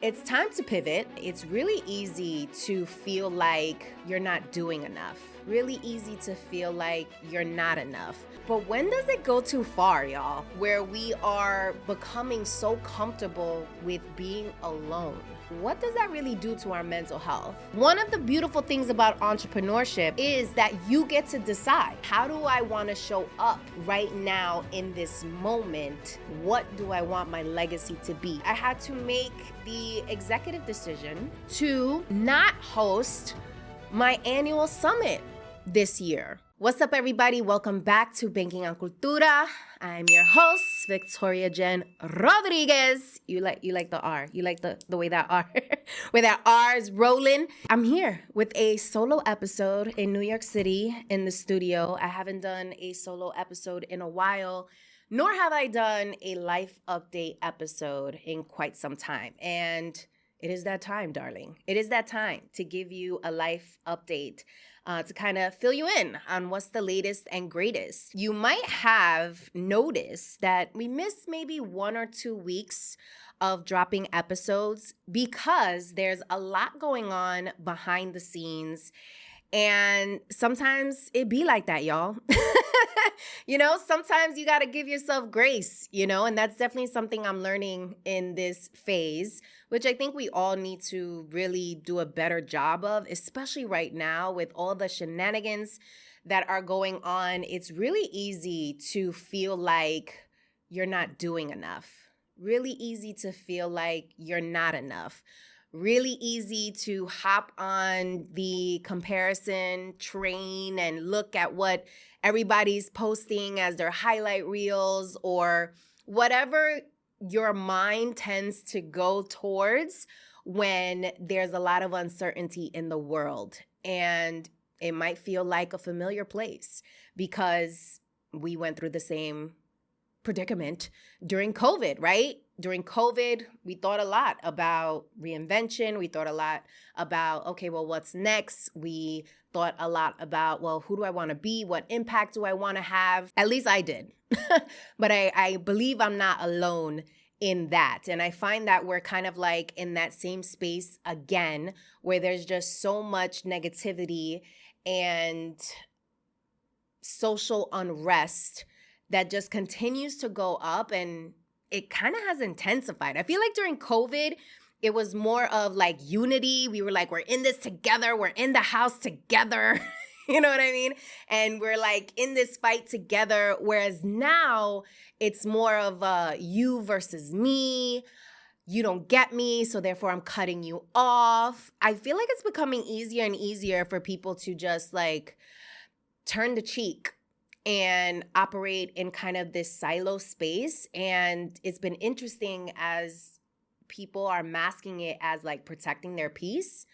It's time to pivot. It's really easy to feel like you're not doing enough. Really easy to feel like you're not enough. But when does it go too far, y'all? Where we are becoming so comfortable with being alone. What does that really do to our mental health? One of the beautiful things about entrepreneurship is that you get to decide, how do I want to show up right now in this moment? What do I want my legacy to be? I had to make the executive decision to not host my annual summit this year. What's up, everybody? Welcome back to Banking on Cultura. I'm your host, Victoria Jenn Rodriguez. You like the R. You like the way that R, where that R is rolling. I'm here with a solo episode in New York City in the studio. I haven't done a solo episode in a while, nor have I done a life update episode in quite some time. And it is that time, darling. It is that time to give you a life update. To kind of fill you in on what's the latest and greatest. You might have noticed that we missed maybe 1 or 2 weeks of dropping episodes because there's a lot going on behind the scenes. And sometimes it be like that, y'all. Sometimes you got to give yourself grace, and that's definitely something I'm learning in this phase, which I think we all need to really do a better job of, especially right now with all the shenanigans that are going on. It's really easy to feel like you're not doing enough. Really easy to feel like you're not enough. Really easy to hop on the comparison train and look at what everybody's posting as their highlight reels or whatever your mind tends to go towards when there's a lot of uncertainty in the world. And it might feel like a familiar place because we went through the same predicament during COVID, right? During COVID, we thought a lot about reinvention. We thought a lot about, okay, well, what's next? We thought a lot about, well, who do I want to be? What impact do I want to have? At least I did. But I believe I'm not alone in that. And I find that we're kind of like in that same space again, where there's just so much negativity and social unrest that just continues to go up, and it kind of has intensified. I feel like during COVID, it was more of like unity. We were like, we're in this together. We're in the house together. You know what I mean? And we're like in this fight together. Whereas now it's more of a you versus me. You don't get me, so therefore I'm cutting you off. I feel like it's becoming easier and easier for people to just like turn the cheek and operate in kind of this silo space. And it's been interesting as people are masking it as like protecting their peace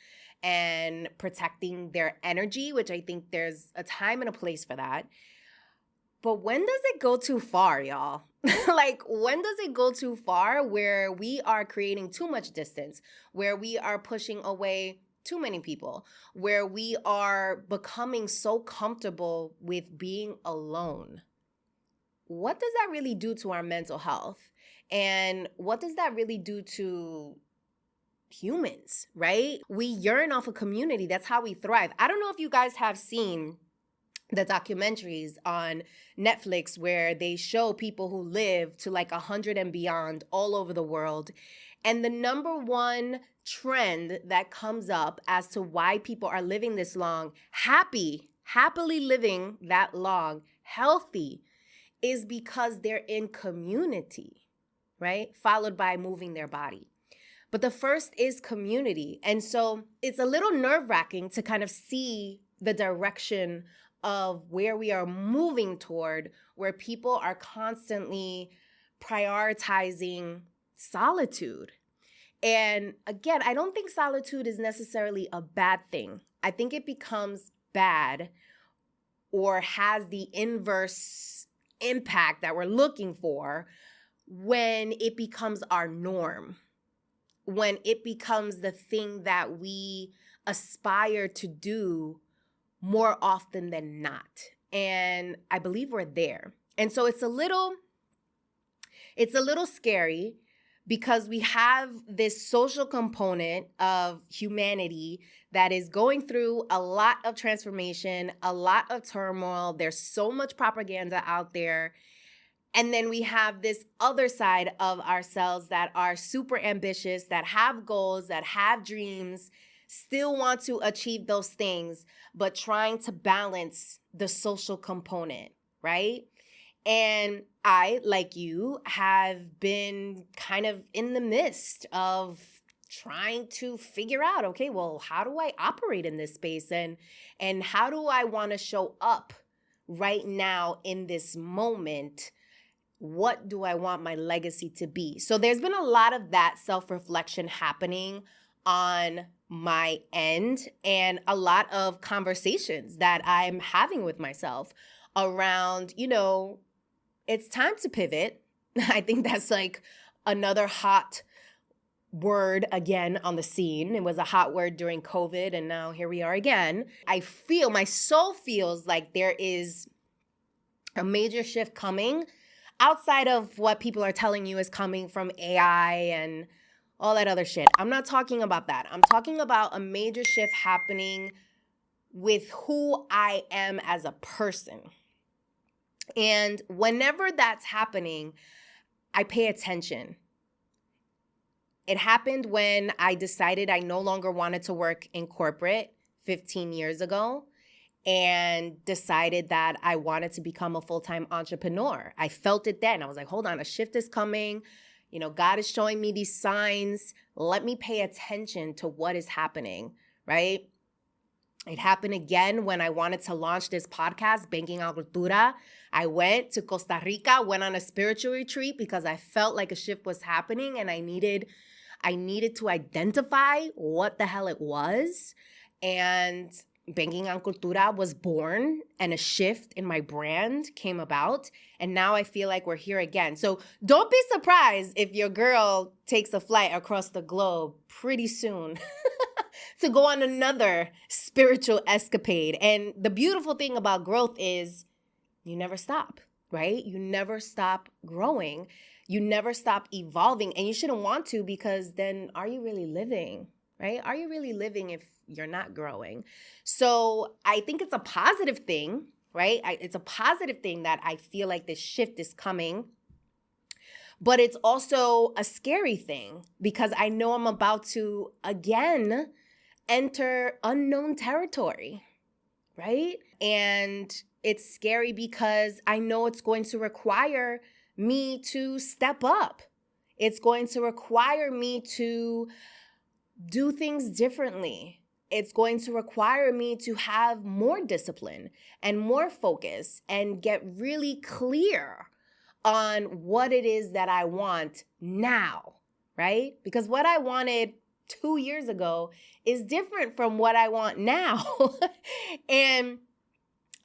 and protecting their energy, which I think there's a time and a place for that. But when does it go too far, y'all? Like, when does it go too far where we are creating too much distance, where we are pushing away too many people, where we are becoming so comfortable with being alone? What does that really do to our mental health? And what does that really do to humans, right? We yearn off a community. That's how we thrive. I don't know if you guys have seen the documentaries on Netflix where they show people who live to like 100 and beyond all over the world. And the number one trend that comes up as to why people are living this long, happily living that long, healthy, is because they're in community, right? Followed by moving their body. But the first is community. And so it's a little nerve-wracking to kind of see the direction of where we are moving toward, where people are constantly prioritizing solitude. And again, I don't think solitude is necessarily a bad thing. I think it becomes bad or has the inverse impact that we're looking for when it becomes our norm, when it becomes the thing that we aspire to do more often than not. And I believe we're there. And so it's a little scary because we have this social component of humanity that is going through a lot of transformation, a lot of turmoil. There's so much propaganda out there. And then we have this other side of ourselves that are super ambitious, that have goals, that have dreams, still want to achieve those things, but trying to balance the social component, right? And I, like you, have been kind of in the midst of trying to figure out, okay, well, how do I operate in this space? And how do I want to show up right now in this moment? What do I want my legacy to be? So there's been a lot of that self-reflection happening on my end, and a lot of conversations that I'm having with myself around, it's time to pivot. I think that's like another hot word again on the scene. It was a hot word during COVID, and now here we are again. My soul feels like there is a major shift coming outside of what people are telling you is coming from AI and all that other shit. I'm not talking about that. I'm talking about a major shift happening with who I am as a person. And whenever that's happening, I pay attention. It happened when I decided I no longer wanted to work in corporate 15 years ago and decided that I wanted to become a full-time entrepreneur. I felt it then. I was like, hold on, a shift is coming. God is showing me these signs. Let me pay attention to what is happening, right? It happened again when I wanted to launch this podcast, Banking on Cultura. I went to Costa Rica, went on a spiritual retreat because I felt like a shift was happening and I needed to identify what the hell it was. And Banking on Cultura was born, and a shift in my brand came about. And now I feel like we're here again. So don't be surprised if your girl takes a flight across the globe pretty soon to go on another spiritual escapade. And the beautiful thing about growth is you never stop, right? You never stop growing. You never stop evolving. And you shouldn't want to, because then are you really living, right? Are you really living if you're not growing? So I think it's a positive thing, right? It's a positive thing that I feel like this shift is coming. But it's also a scary thing because I know I'm about to, again, enter unknown territory, right? And it's scary because I know it's going to require me to step up. It's going to require me to do things differently. It's going to require me to have more discipline and more focus and get really clear on what it is that I want now, right? Because what I wanted 2 years ago is different from what I want now. And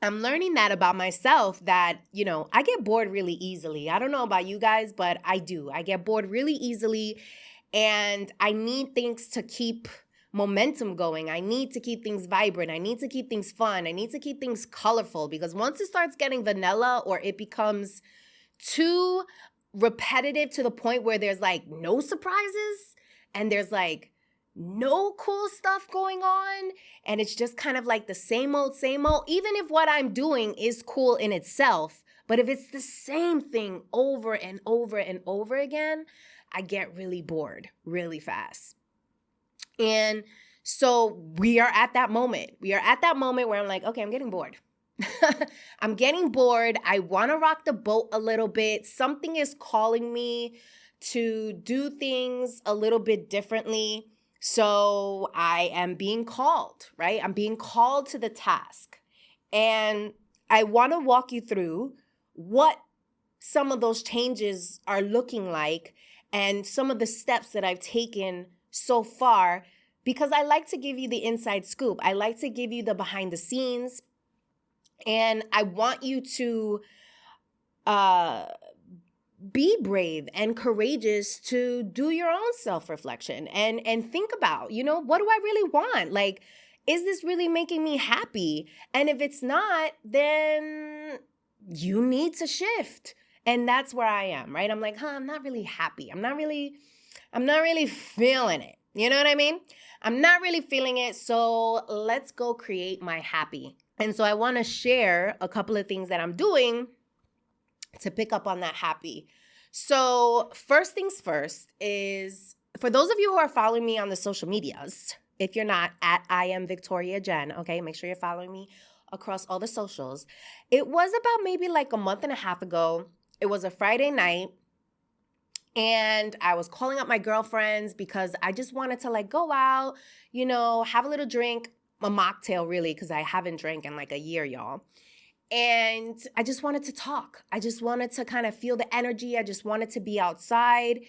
I'm learning that about myself, that, I get bored really easily. I don't know about you guys, but I do. I get bored really easily, and I need things to keep momentum going. I need to keep things vibrant. I need to keep things fun. I need to keep things colorful, because once it starts getting vanilla or it becomes too repetitive to the point where there's like no surprises and there's like no cool stuff going on, and it's just kind of like the same old, even if what I'm doing is cool in itself, but if it's the same thing over and over and over again, I get really bored really fast. And so we are at that moment. We are at that moment where I'm like, okay, I'm getting bored. I'm getting bored. I want to rock the boat a little bit. Something is calling me to do things a little bit differently. So I am being called, right? I'm being called to the task. And I want to walk you through what some of those changes are looking like and some of the steps that I've taken so far, because I like to give you the inside scoop. I like to give you the behind the scenes. And I want you to be brave and courageous to do your own self-reflection and think about, what do I really want? Like, is this really making me happy? And if it's not, then you need to shift. And that's where I am, right? I'm like, I'm not really happy. I'm not really I'm not really feeling it. You know what I mean? I'm not really feeling it. So let's go create my happy. And so I want to share a couple of things that I'm doing to pick up on that happy. So first things first is, for those of you who are following me on the social medias, if you're not, at I am Victoria Jenn, okay, make sure you're following me across all the socials. It was about maybe like a month and a half ago. It was a Friday night, and I was calling up my girlfriends because I just wanted to like go out, you know, have a little drink, a mocktail really, because I haven't drank in like a year, y'all. And I just wanted to talk. I just wanted to kind of feel the energy. I just wanted to be outside.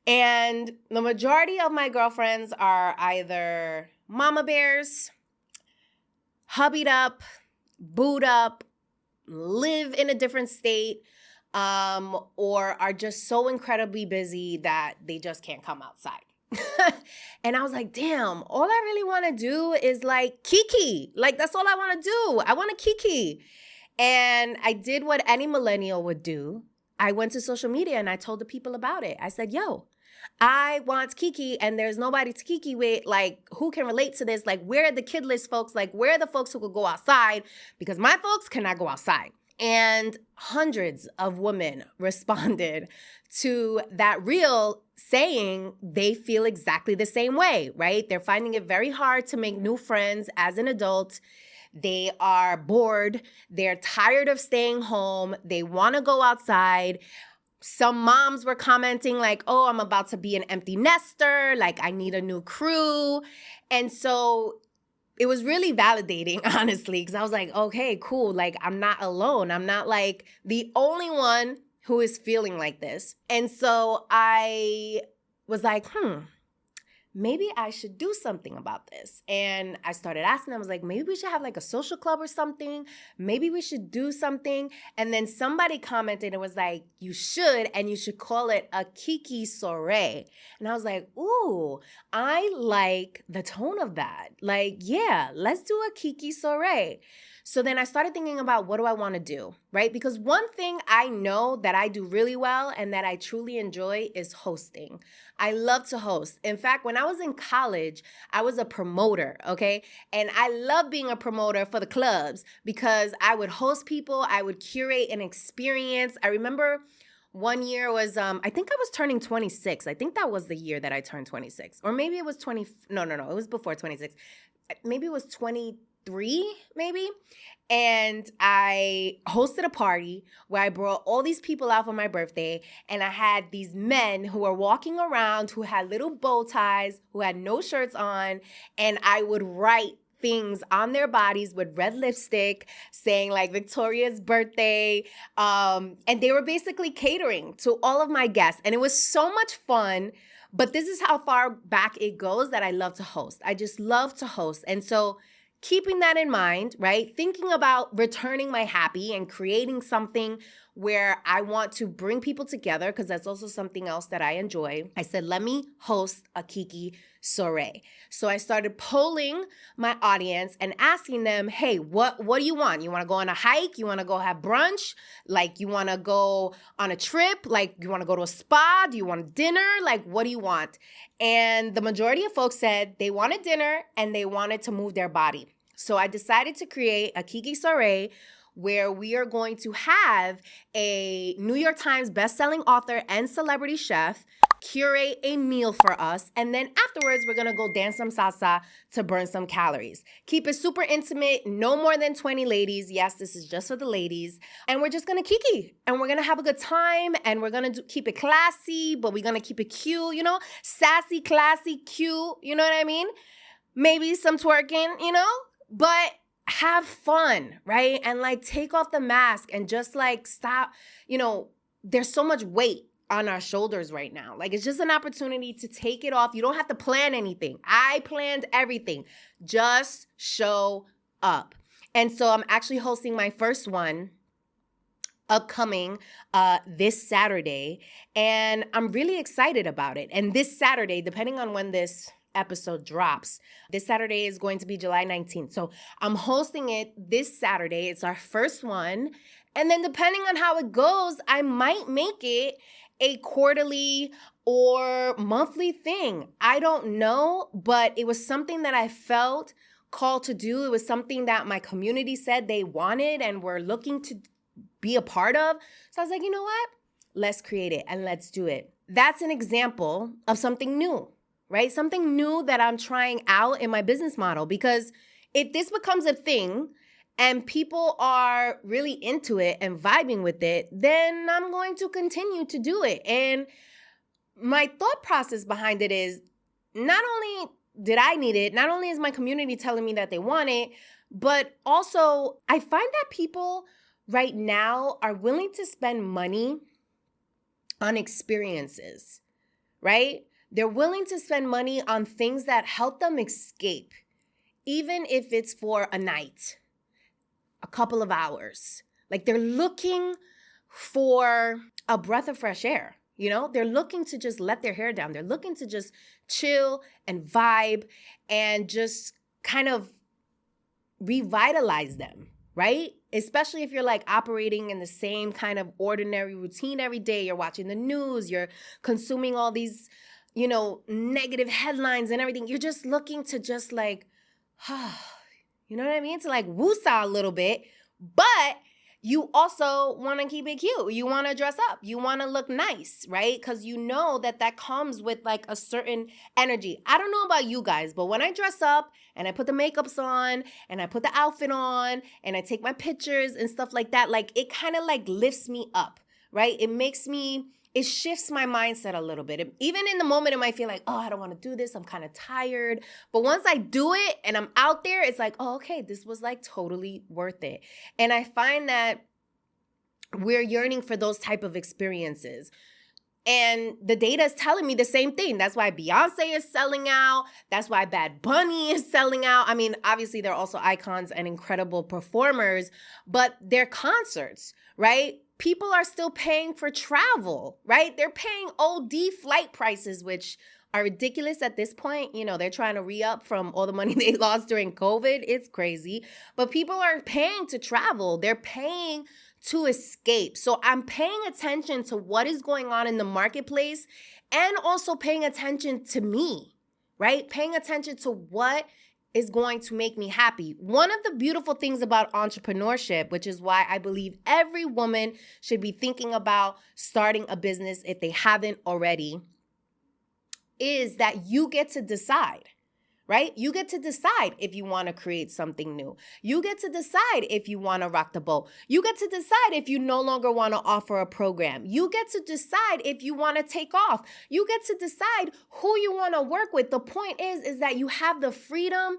And the majority of my girlfriends are either mama bears, hubbied up, booed up, live in a different state, or are just so incredibly busy that they just can't come outside. And I was like, damn, all I really want to do is like Kiki. Like, that's all I want to do. I want to Kiki. And I did what any millennial would do. I went to social media and I told the people about it. I said, yo, I want Kiki, and there's nobody to Kiki with. Like, who can relate to this? Like, where are the kidless folks? Like, where are the folks who could go outside? Because my folks cannot go outside. And hundreds of women responded to that reel saying they feel exactly the same way, right? They're finding it very hard to make new friends as an adult. They are bored. They're tired of staying home. They want to go outside. Some moms were commenting like, oh, I'm about to be an empty nester. Like, I need a new crew. And so it was really validating, honestly, because I was like, okay, cool. Like, I'm not alone. I'm not like the only one who is feeling like this. And so I was like, maybe I should do something about this. And I started asking them, I was like, maybe we should have like a social club or something. Maybe we should do something. And then somebody commented and was like, you should, and you should call it a Kiki Soirée. And I was like, ooh, I like the tone of that. Like, yeah, let's do a Kiki Soirée. So then I started thinking about, what do I want to do, right? Because one thing I know that I do really well and that I truly enjoy is hosting. I love to host. In fact, when I was in college, I was a promoter, okay? And I love being a promoter for the clubs because I would host people, I would curate an experience. I remember one year was, I think I was turning 26. I think that was the year that I turned 26. Or maybe it was 20, no, it was before 26. Maybe it was 23, maybe. And I hosted a party where I brought all these people out for my birthday, and I had these men who were walking around who had little bow ties, who had no shirts on, and I would write things on their bodies with red lipstick saying like Victoria's birthday. And they were basically catering to all of my guests. And it was so much fun. But this is how far back it goes that I love to host. I just love to host. And so keeping that in mind, right? Thinking about returning my happy and creating something where I want to bring people together, because that's also something else that I enjoy. I said, let me host a Kiki Soirée. So I started polling my audience and asking them, hey, what do you want? You want to go on a hike? You want to go have brunch? Like, you want to go on a trip? Like, you want to go to a spa? Do you want dinner? Like, what do you want? And the majority of folks said they wanted dinner and they wanted to move their body. So I decided to create a Kiki Soirée where we are going to have a New York Times bestselling author and celebrity chef curate a meal for us. And then afterwards, we're going to go dance some salsa to burn some calories. Keep it super intimate, no more than 20 ladies. Yes, this is just for the ladies. And we're just going to kiki. And we're going to have a good time. And we're going to keep it classy, but we're going to keep it cute, you know? Sassy, classy, cute, you know what I mean? Maybe some twerking, you know? But have fun, right? And like take off the mask and just like stop, you know, there's so much weight on our shoulders right now. Like, it's just an opportunity to take it off. You don't have to plan anything. I planned everything. Just show up. And so I'm actually hosting my first one upcoming this Saturday, and I'm really excited about it. And this Saturday, depending on when this episode drops, this Saturday is going to be July 19th. So I'm hosting it this Saturday. It's our first one. And then depending on how it goes, I might make it a quarterly or monthly thing. I don't know, but it was something that I felt called to do. It was something that my community said they wanted and were looking to be a part of. So I was like, you know what? Let's create it and let's do it. That's an example of something new, right? Something new that I'm trying out in my business model, because if this becomes a thing and people are really into it and vibing with it, then I'm going to continue to do it. And my thought process behind it is, not only did I need it, not only is my community telling me that they want it, but also I find that people right now are willing to spend money on experiences, right? They're willing to spend money on things that help them escape, even if it's for a night, a couple of hours. Like, they're looking for a breath of fresh air, you know? They're looking to just let their hair down. They're looking to just chill and vibe and just kind of revitalize them, right? Especially if you're like operating in the same kind of ordinary routine every day. You're watching the news, you're consuming all these, you know, negative headlines and everything. You're just looking to just like, you know what I mean? To like woosah a little bit, but you also want to keep it cute. You want to dress up. You want to look nice, right? Because you know that that comes with like a certain energy. I don't know about you guys, but when I dress up and I put the makeups on and I put the outfit on and I take my pictures and stuff like that, like it kind of like lifts me up, right? It shifts my mindset a little bit. Even in the moment, it might feel like, oh, I don't want to do this. I'm kind of tired. But once I do it and I'm out there, it's like, oh, okay, this was like totally worth it. And I find that we're yearning for those type of experiences. And the data is telling me the same thing. That's why Beyonce is selling out. That's why Bad Bunny is selling out. I mean, obviously, they're also icons and incredible performers, but they're concerts, right? People are still paying for travel, right? They're paying OD flight prices, which are ridiculous at this point. You know, they're trying to re-up from all the money they lost during COVID. It's crazy. But people are paying to travel. They're paying to escape. So I'm paying attention to what is going on in the marketplace and also paying attention to me, right? Paying attention to what is going to make me happy. One of the beautiful things about entrepreneurship, which is why I believe every woman should be thinking about starting a business if they haven't already, is that you get to decide, right? You get to decide if you want to create something new. You get to decide if you want to rock the boat. You get to decide if you no longer want to offer a program. You get to decide if you want to take off. You get to decide who you want to work with. The point is that you have the freedom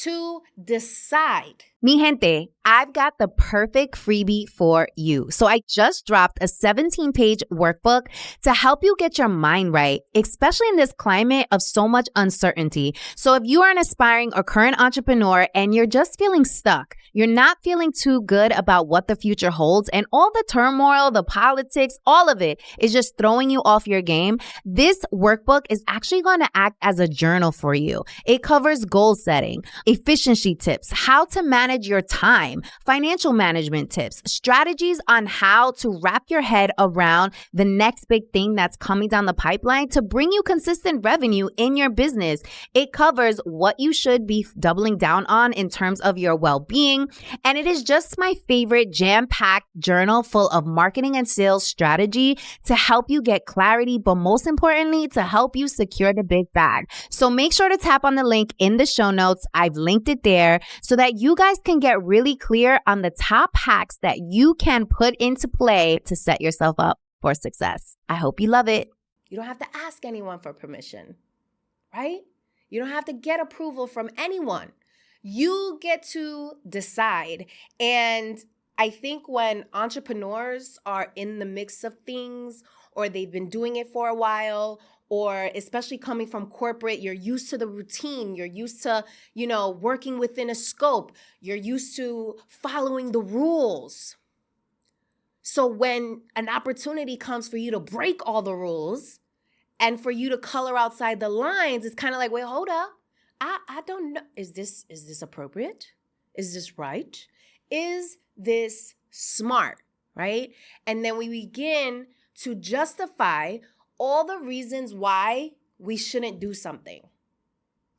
to decide. Mi gente, I've got the perfect freebie for you. So I just dropped a 17-page workbook to help you get your mind right, especially in this climate of so much uncertainty. So if you are an aspiring or current entrepreneur and you're just feeling stuck, you're not feeling too good about what the future holds, and all the turmoil, the politics, all of it is just throwing you off your game, this workbook is actually going to act as a journal for you. It covers goal setting, efficiency tips, how to manage your time, financial management tips, strategies on how to wrap your head around the next big thing that's coming down the pipeline to bring you consistent revenue in your business. It covers what you should be doubling down on in terms of your well-being. And it is just my favorite jam-packed journal full of marketing and sales strategy to help you get clarity, but most importantly, to help you secure the big bag. So make sure to tap on the link in the show notes. I've linked it there so that you guys can get really clear on the top hacks that you can put into play to set yourself up for success. I hope you love it. You don't have to ask anyone for permission, right? You don't have to get approval from anyone. You get to decide. And I think when entrepreneurs are in the mix of things, or they've been doing it for a while, or especially coming from corporate, you're used to the routine. You're used to, working within a scope. You're used to following the rules. So when an opportunity comes for you to break all the rules and for you to color outside the lines, it's kind of like, wait, hold up. I don't know. Is this appropriate? Is this right? Is this smart? Right? And then we begin to justify all the reasons why we shouldn't do something,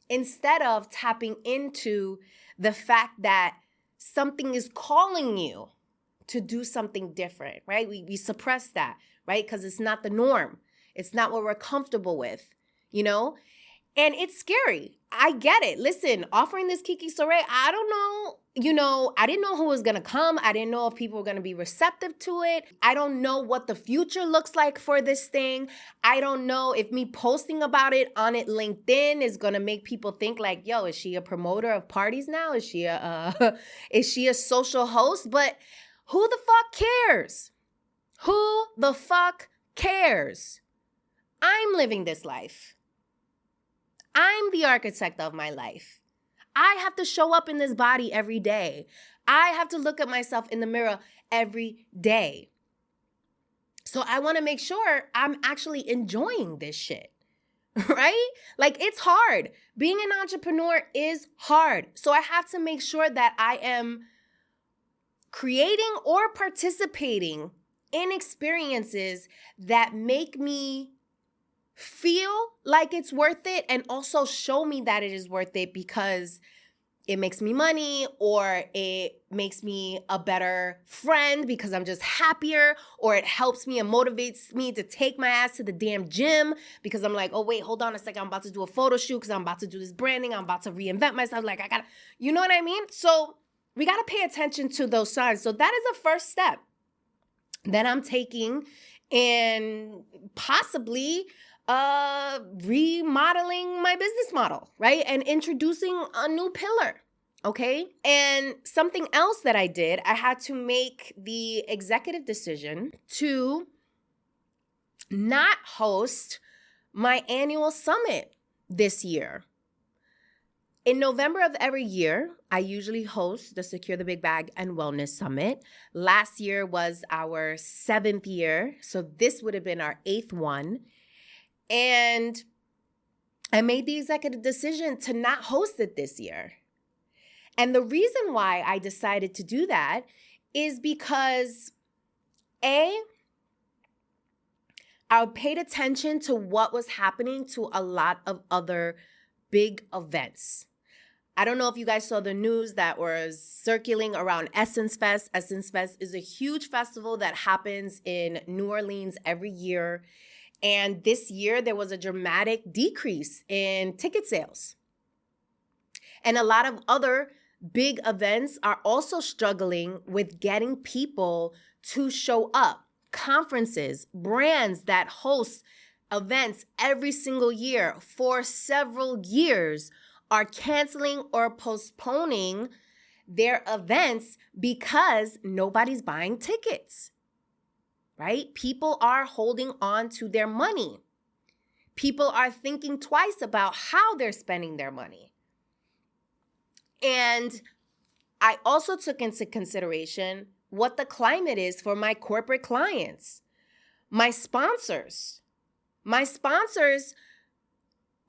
instead of tapping into the fact that something is calling you to do something different, right? We suppress that, right? Because it's not the norm. It's not what we're comfortable with, you know? And it's scary. I get it. Listen, offering this Kiki Soirée, I don't know, I didn't know who was going to come. I didn't know if people were going to be receptive to it. I don't know what the future looks like for this thing. I don't know if me posting about it on LinkedIn is going to make people think like, yo, is she a promoter of parties now? Is she a social host? But who the fuck cares? Who the fuck cares? I'm living this life. I'm the architect of my life. I have to show up in this body every day. I have to look at myself in the mirror every day. So I want to make sure I'm actually enjoying this shit, right? Like, it's hard. Being an entrepreneur is hard. So I have to make sure that I am creating or participating in experiences that make me feel like it's worth it, and also show me that it is worth it because it makes me money, or it makes me a better friend because I'm just happier, or it helps me and motivates me to take my ass to the damn gym because I'm like, oh wait, hold on a second, I'm about to do a photo shoot because I'm about to do this branding, I'm about to reinvent myself, like I gotta, you know what I mean? So we gotta pay attention to those signs. So that is a first step that I'm taking, and possibly remodeling my business model, right? And introducing a new pillar, okay? And something else that I did, I had to make the executive decision to not host my annual summit this year. In November of every year, I usually host the Secure the Big Bag and Wellness Summit. Last year was our 7th year, so this would have been our 8th one. And I made the executive decision to not host it this year. And the reason why I decided to do that is because, I paid attention to what was happening to a lot of other big events. I don't know if you guys saw the news that was circulating around Essence Fest. Essence Fest is a huge festival that happens in New Orleans every year. And this year, there was a dramatic decrease in ticket sales. And a lot of other big events are also struggling with getting people to show up. Conferences, brands that host events every single year for several years are canceling or postponing their events because nobody's buying tickets. Right? People are holding on to their money. People are thinking twice about how they're spending their money. And I also took into consideration what the climate is for my corporate clients, my sponsors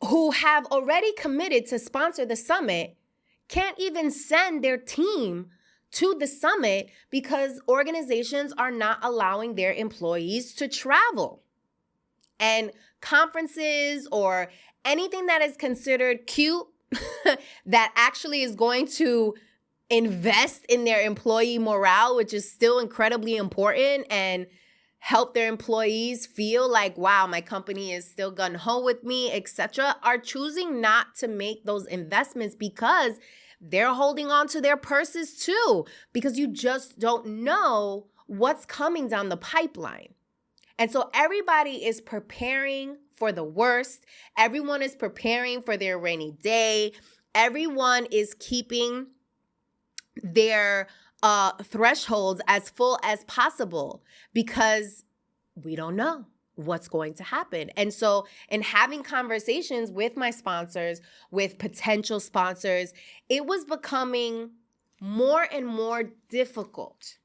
who have already committed to sponsor the summit can't even send their team to the summit because organizations are not allowing their employees to travel. And conferences or anything that is considered cute that actually is going to invest in their employee morale, which is still incredibly important, and help their employees feel like, wow, my company is still gung-ho with me, etc., are choosing not to make those investments because they're holding on to their purses too, because you just don't know what's coming down the pipeline. And so everybody is preparing for the worst. Everyone is preparing for their rainy day. Everyone is keeping their thresholds as full as possible because we don't know what's going to happen. And so in having conversations with my sponsors, with potential sponsors, it was becoming more and more difficult.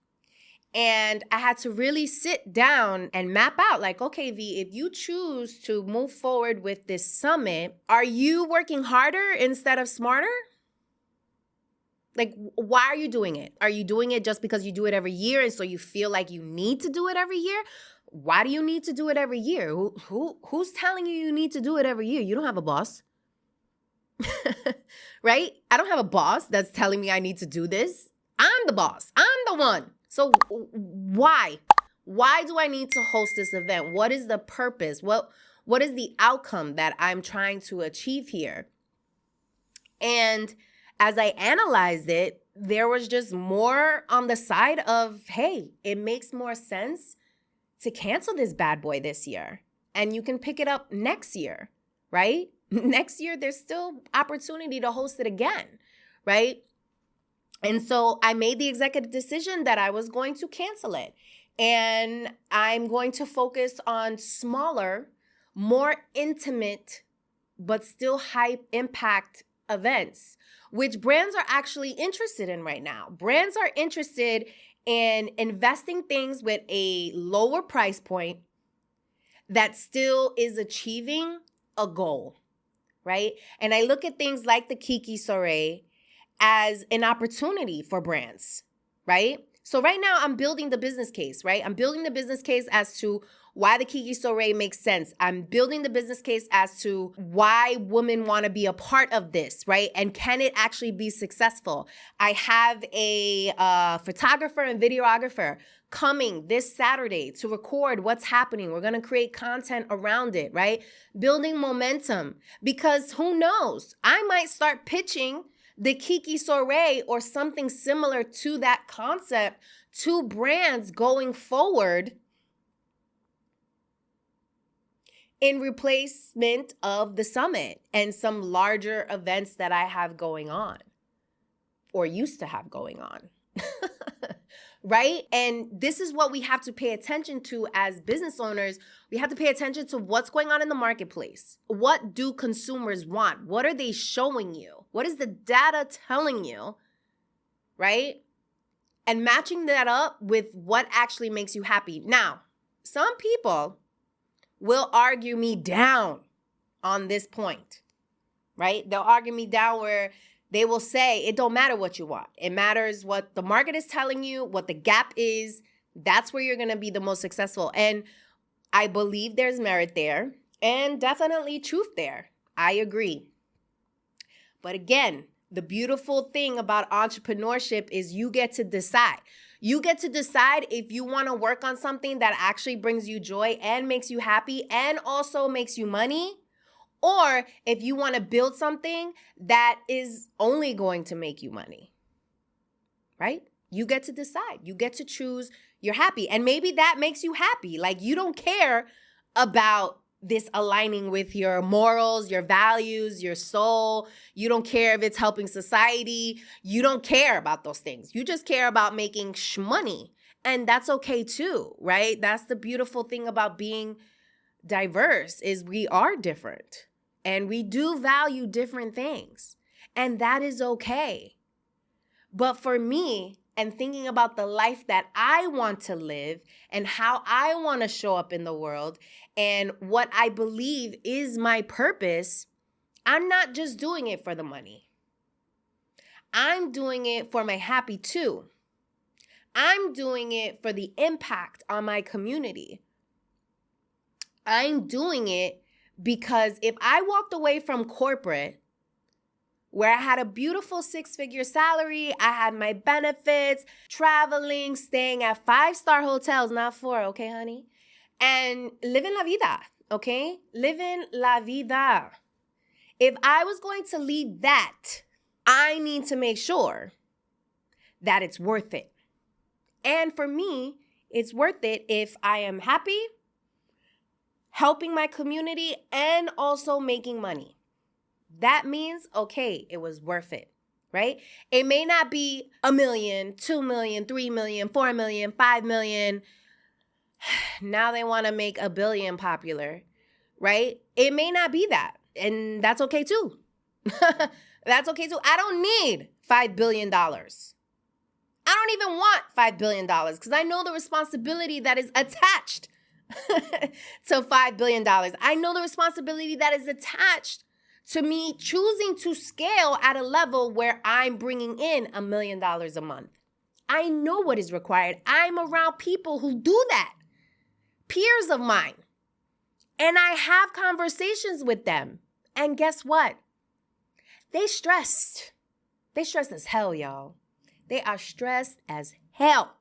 And I had to really sit down and map out like, okay, V, if you choose to move forward with this summit, are you working harder instead of smarter? Like, why are you doing it? Are you doing it just because you do it every year and so you feel like you need to do it every year? Why do you need to do it every year? Who's telling you need to do it every year? You don't have a boss. Right? I don't have a boss that's telling me I need to do this. I'm the boss. I'm the one. So why? Why do I need to host this event? What is the purpose? What is the outcome that I'm trying to achieve here? And as I analyzed it, there was just more on the side of, hey, it makes more sense to cancel this bad boy this year. And you can pick it up next year, right? Next year, there's still opportunity to host it again, right? And so I made the executive decision that I was going to cancel it. And I'm going to focus on smaller, more intimate, but still high impact events, which brands are actually interested in right now. Brands are interested in investing things with a lower price point that still is achieving a goal, right? And I look at things like the Kiki Soirée as an opportunity for brands, right? So right now I'm building the business case, right? I'm building the business case as to why the Kiki Soirée makes sense. I'm building the business case as to why women want to be a part of this, right? And can it actually be successful? I have a photographer and videographer coming this Saturday to record what's happening. We're going to create content around it, right? Building momentum, because who knows? I might start pitching the Kiki Soirée or something similar to that concept to brands going forward in replacement of the summit and some larger events that I have going on or used to have going on. Right? And this is what we have to pay attention to as business owners. We have to pay attention to what's going on in the marketplace. What do consumers want? What are they showing you? What is the data telling you? Right? And matching that up with what actually makes you happy. Now, some people will argue me down on this point, right? They'll argue me down where they will say, it don't matter what you want. It matters what the market is telling you, what the gap is. That's where you're going to be the most successful. And I believe there's merit there and definitely truth there. I agree. But again, the beautiful thing about entrepreneurship is you get to decide. You get to decide if you want to work on something that actually brings you joy and makes you happy and also makes you money, or if you want to build something that is only going to make you money, right? You get to decide. You get to choose. You're happy. And maybe that makes you happy. Like you don't care about this aligning with your morals, your values, your soul. You don't care if it's helping society. You don't care about those things. You just care about making money. And that's okay too, right? That's the beautiful thing about being diverse is we are different and we do value different things. And that is okay. But for me, and thinking about the life that I want to live and how I want to show up in the world and what I believe is my purpose, I'm not just doing it for the money. I'm doing it for my happy too. I'm doing it for the impact on my community. I'm doing it because if I walked away from corporate, where I had a beautiful 6-figure salary, I had my benefits, traveling, staying at 5-star hotels, not 4, okay, honey? And living la vida, okay? Living la vida. If I was going to leave that, I need to make sure that it's worth it. And for me, it's worth it if I am happy, helping my community, and also making money. That means, okay, it was worth it, right? It may not be $1 million, $2 million, $3 million, $4 million, $5 million. Now they want to make $1 billion popular, right? It may not be that. And that's okay too. That's okay too. I don't need $5 billion. I don't even want $5 billion because I know the responsibility that is attached to $5 billion. I know the responsibility that is attached to me choosing to scale at a level where I'm bringing in $1 million a month. I know what is required. I'm around people who do that, peers of mine. And I have conversations with them. And guess what? They stressed. They stressed as hell, y'all. They are stressed as hell.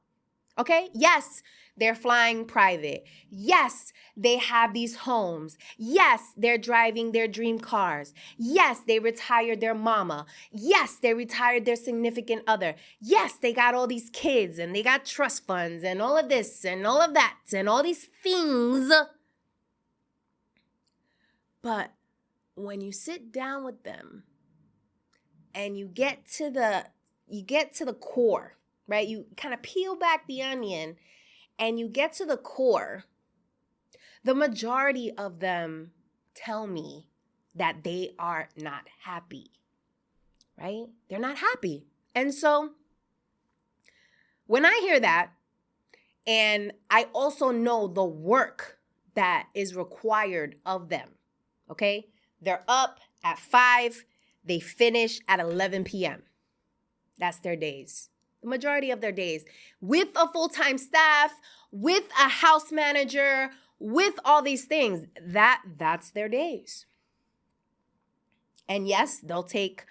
Okay? Yes, they're flying private. Yes, they have these homes. Yes, they're driving their dream cars. Yes, they retired their mama. Yes, they retired their significant other. Yes, they got all these kids and they got trust funds and all of this and all of that and all these things. But when you sit down with them and you get to the core, right? You kind of peel back the onion and you get to the core, the majority of them tell me that they are not happy, right? They're not happy. And so when I hear that, and I also know the work that is required of them, okay? They're up at 5, they finish at 11 p.m. That's their days. The majority of their days, with a full-time staff, with a house manager, with all these things, that's their days. And yes, they'll take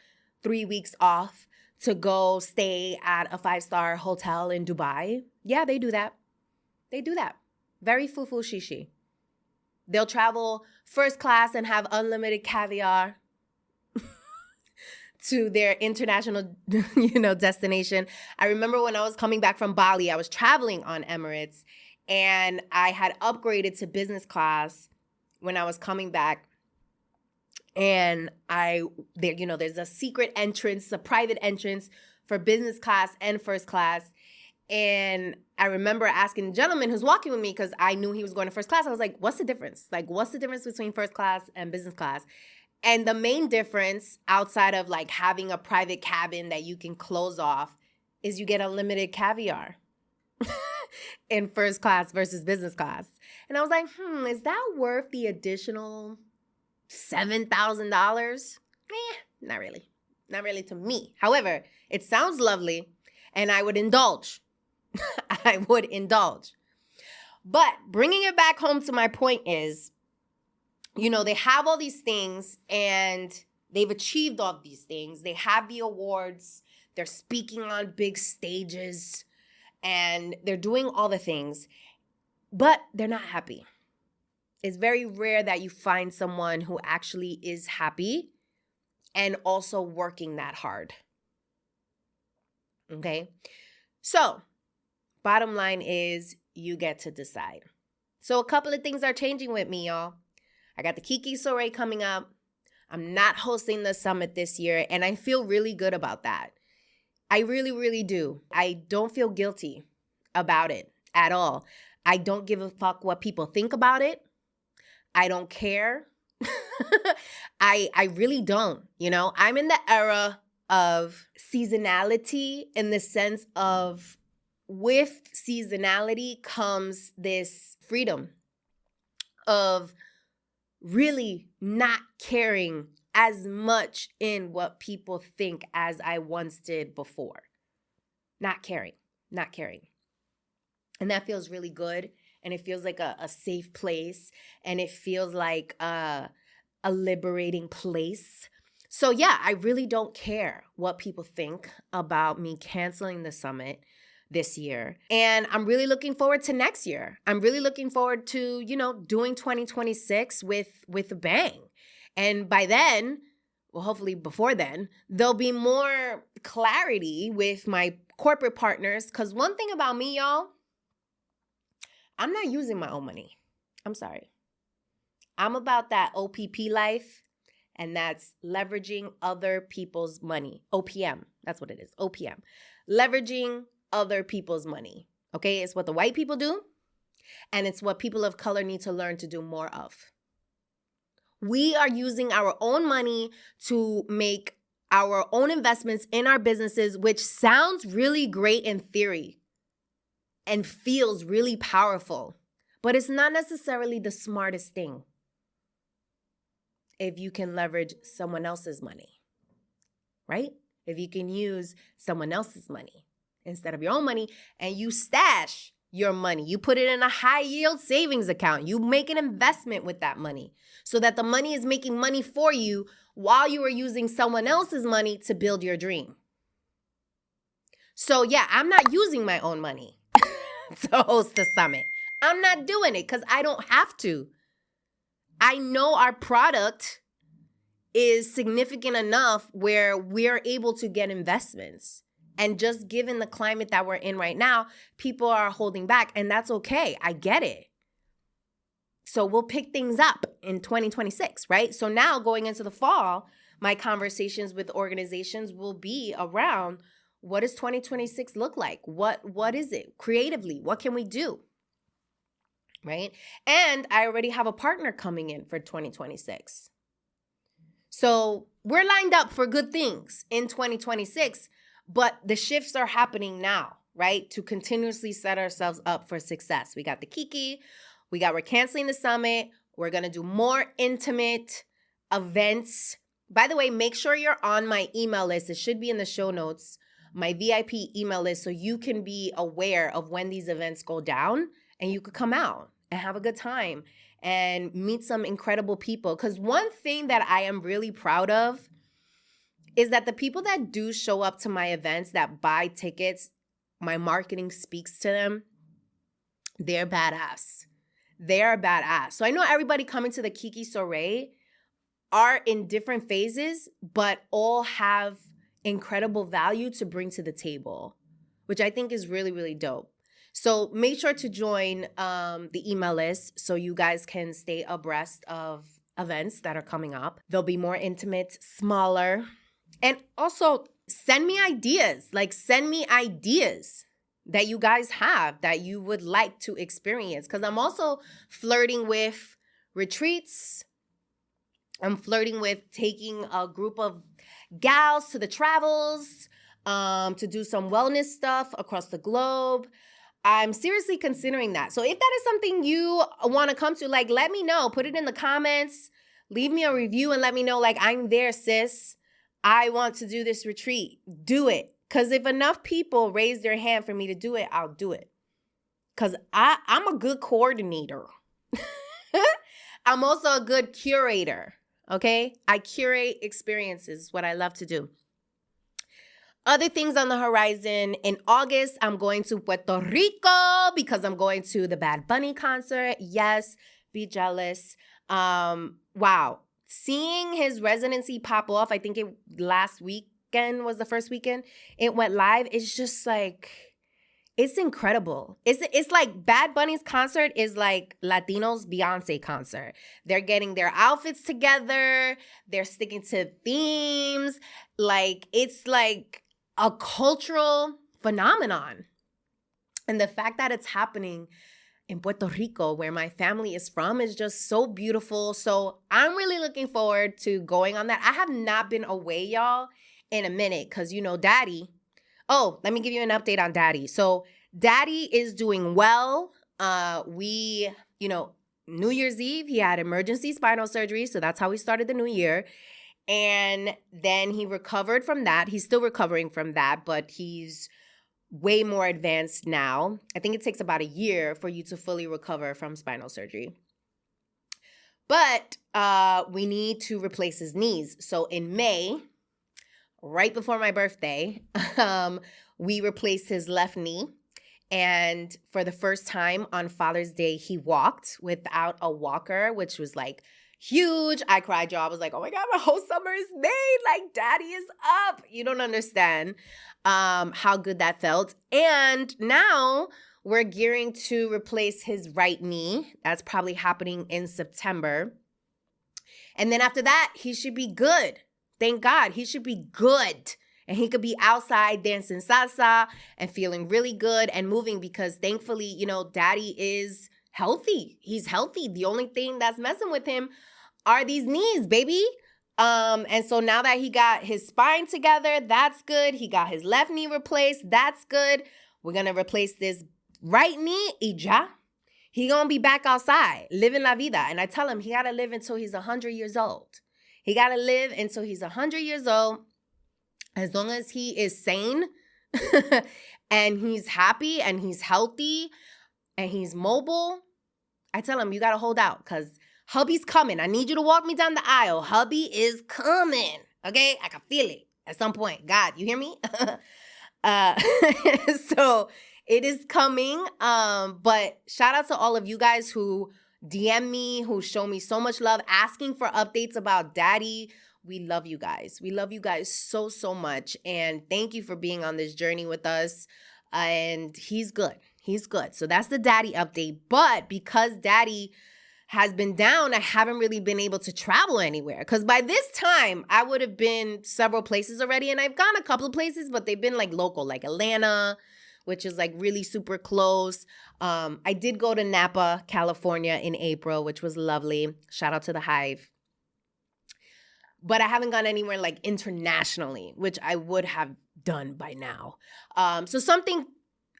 3 weeks off to go stay at a 5-star hotel in Dubai. Yeah, they do that. They do that. Very foo-foo shishi. They'll travel first class and have unlimited caviar to their international, destination. I remember when I was coming back from Bali, I was traveling on Emirates, and I had upgraded to business class when I was coming back. And there's a secret entrance, a private entrance for business class and first class. And I remember asking the gentleman who's walking with me, because I knew he was going to first class. I was like, what's the difference? Like, what's the difference between first class and business class? And the main difference, outside of like having a private cabin that you can close off, is you get unlimited caviar in first class versus business class. And I was like, is that worth the additional $7,000? Not really. Not really to me. However, it sounds lovely, and I would indulge. I would indulge. But bringing it back home to my point is, they have all these things and they've achieved all these things. They have the awards. They're speaking on big stages and they're doing all the things, but they're not happy. It's very rare that you find someone who actually is happy and also working that hard. Okay? So, bottom line is you get to decide. So a couple of things are changing with me, y'all. I got the Kiki Soirée coming up. I'm not hosting the summit this year, and I feel really good about that. I really, really do. I don't feel guilty about it at all. I don't give a fuck what people think about it. I don't care. I really don't, I'm in the era of seasonality, in the sense of with seasonality comes this freedom of really not caring as much in what people think as I once did before. Not caring. And that feels really good. And it feels like a safe place. And it feels like a liberating place. So yeah, I really don't care what people think about me canceling the summit this year. And I'm really looking forward to next year. I'm really looking forward to, doing 2026 with a bang. And by then, well, hopefully before then, there'll be more clarity with my corporate partners. Because one thing about me, y'all, I'm not using my own money. I'm sorry. I'm about that OPP life, and that's leveraging other people's money. OPM, that's what it is, OPM. Leveraging other people's money, okay? It's what the white people do, and it's what people of color need to learn to do more of. We are using our own money to make our own investments in our businesses, which sounds really great in theory and feels really powerful, but it's not necessarily the smartest thing. if you can leverage someone else's money, right? If you can use someone else's money instead of your own money, and you stash your money, you put it in a high yield savings account, you make an investment with that money so that the money is making money for you while you are using someone else's money to build your dream. So yeah, I'm not using my own money to host the summit. I'm not doing it because I don't have to. I know our product is significant enough where we're able to get investments. And just given the climate that we're in right now, people are holding back, and that's okay. I get it. So we'll pick things up in 2026, right? So now going into the fall, my conversations with organizations will be around, what does 2026 look like? What is it creatively? What can we do? Right? And I already have a partner coming in for 2026. So we're lined up for good things in 2026, but the shifts are happening now, right? To continuously set ourselves up for success. We got the Kiki, we're canceling the summit. We're going to do more intimate events. By the way, make sure you're on my email list. It should be in the show notes, my VIP email list, so you can be aware of when these events go down and you could come out and have a good time and meet some incredible people. Because one thing that I am really proud of is that the people that do show up to my events, that buy tickets, my marketing speaks to them, they're badass. They're badass. So I know everybody coming to the Kiki Soirée are in different phases, but all have incredible value to bring to the table, which I think is really, really dope. So make sure to join the email list so you guys can stay abreast of events that are coming up. They'll be more intimate, smaller. And also send me ideas. Send me ideas that you guys have that you would like to experience. Because I'm also flirting with retreats. I'm flirting with taking a group of gals to the travels, to do some wellness stuff across the globe. I'm seriously considering that. So if that is something you want to come to, let me know. Put it in the comments. Leave me a review and let me know, I'm there, sis. I want to do this retreat. Do it. Because if enough people raise their hand for me to do it, I'll do it. Because I'm a good coordinator. I'm also a good curator. Okay? I curate experiences, what I love to do. Other things on the horizon. In August, I'm going to Puerto Rico because I'm going to the Bad Bunny concert. Yes, be jealous. Wow. Seeing his residency pop off, I think last weekend was the first weekend it went live. It's just it's incredible. It's like Bad Bunny's concert is like Latino's Beyonce concert. They're getting their outfits together. They're sticking to themes. It's like a cultural phenomenon. And the fact that it's happening in Puerto Rico, where my family is from, is just so beautiful. So I'm really looking forward to going on that. I have not been away, y'all, in a minute because, Daddy. Oh, let me give you an update on Daddy. So Daddy is doing well. New Year's Eve, he had emergency spinal surgery. So that's how we started the new year. And then he recovered from that. He's still recovering from that, but he's way more advanced now. I think it takes about a year for you to fully recover from spinal surgery. But we need to replace his knees. So in May, right before my birthday, we replaced his left knee. And for the first time on Father's Day, he walked without a walker, which was huge. I cried, y'all. I was like, oh my God, my whole summer is made. Daddy is up. You don't understand how good that felt. And now we're gearing to replace his right knee. That's probably happening in September. And then after that, he should be good. Thank God. He should be good. And he could be outside dancing salsa and feeling really good and moving because thankfully, Daddy is healthy. He's healthy. The only thing that's messing with him are these knees, baby. And so now that he got his spine together, that's good. He got his left knee replaced. That's good. We're going to replace this right knee. Ija. He going to be back outside, living la vida. And I tell him he got to live until he's 100 years old. He got to live until he's 100 years old. As long as he is sane and he's happy and he's healthy and he's mobile, I tell him, you got to hold out because hubby's coming. I need you to walk me down the aisle. Hubby is coming. Okay? I can feel it at some point. God, you hear me? uh, so it is coming. But shout out to all of you guys who DM me, who show me so much love, asking for updates about daddy. We love you guys. We love you guys so, so much. And thank you for being on this journey with us. And he's good. He's good. So that's the daddy update. But because daddy has been down, I haven't really been able to travel anywhere. Because by this time, I would have been several places already. And I've gone a couple of places, but they've been like local, like Atlanta, which is like really super close. I did go to Napa, California in April, which was lovely. Shout out to the Hive. But I haven't gone anywhere like internationally, which I would have done by now. So something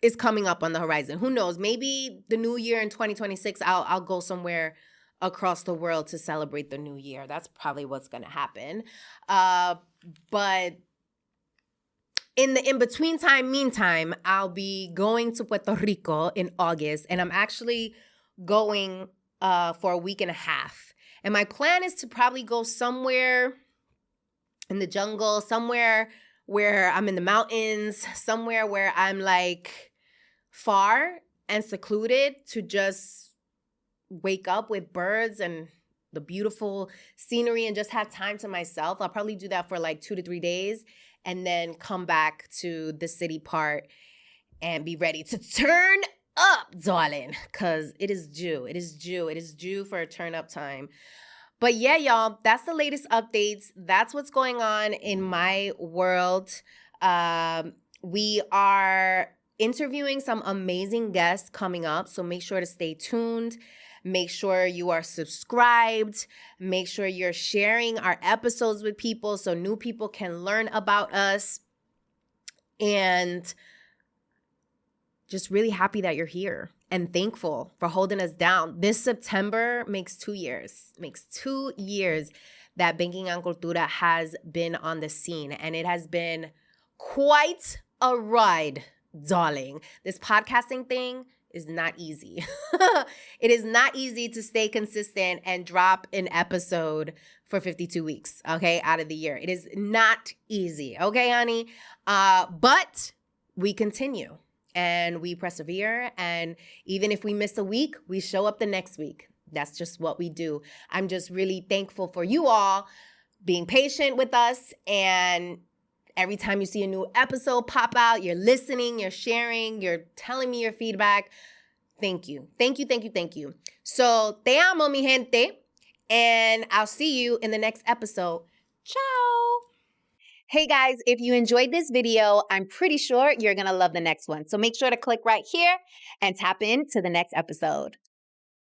is coming up on the horizon. Who knows? Maybe the new year in 2026, I'll go somewhere across the world to celebrate the new year. That's probably what's going to happen. But in the in-between time, meantime, I'll be going to Puerto Rico in August, and I'm actually going for a week and a half. And my plan is to probably go somewhere in the jungle, somewhere where I'm in the mountains, somewhere where I'm like far and secluded to just wake up with birds and the beautiful scenery and just have time to myself. I'll probably do that for like 2 to 3 days and then come back to the city part and be ready to turn up, darling, because it is due. It is due. It is due for a turn up time. But yeah, y'all, that's the latest updates. That's what's going on in my world. We are interviewing some amazing guests coming up, so make sure to stay tuned. Make sure you are subscribed. Make sure you're sharing our episodes with people so new people can learn about us. And just really happy that you're here and thankful for holding us down. This September makes 2 years. Makes 2 years that Banking on Cultura has been on the scene. And it has been quite a ride, darling. This podcasting thing is not easy. It is not easy to stay consistent and drop an episode for 52 weeks, okay, out of the year. It is not easy, okay, honey? But we continue. And we persevere. And even if we miss a week, we show up the next week. That's just what we do. I'm just really thankful for you all being patient with us. And every time you see a new episode pop out, you're listening, you're sharing, you're telling me your feedback. Thank you. Thank you, thank you, thank you. So, te amo, mi gente. And I'll see you in the next episode. Ciao. Hey guys, if you enjoyed this video, I'm pretty sure you're going to love the next one. So make sure to click right here and tap into the next episode.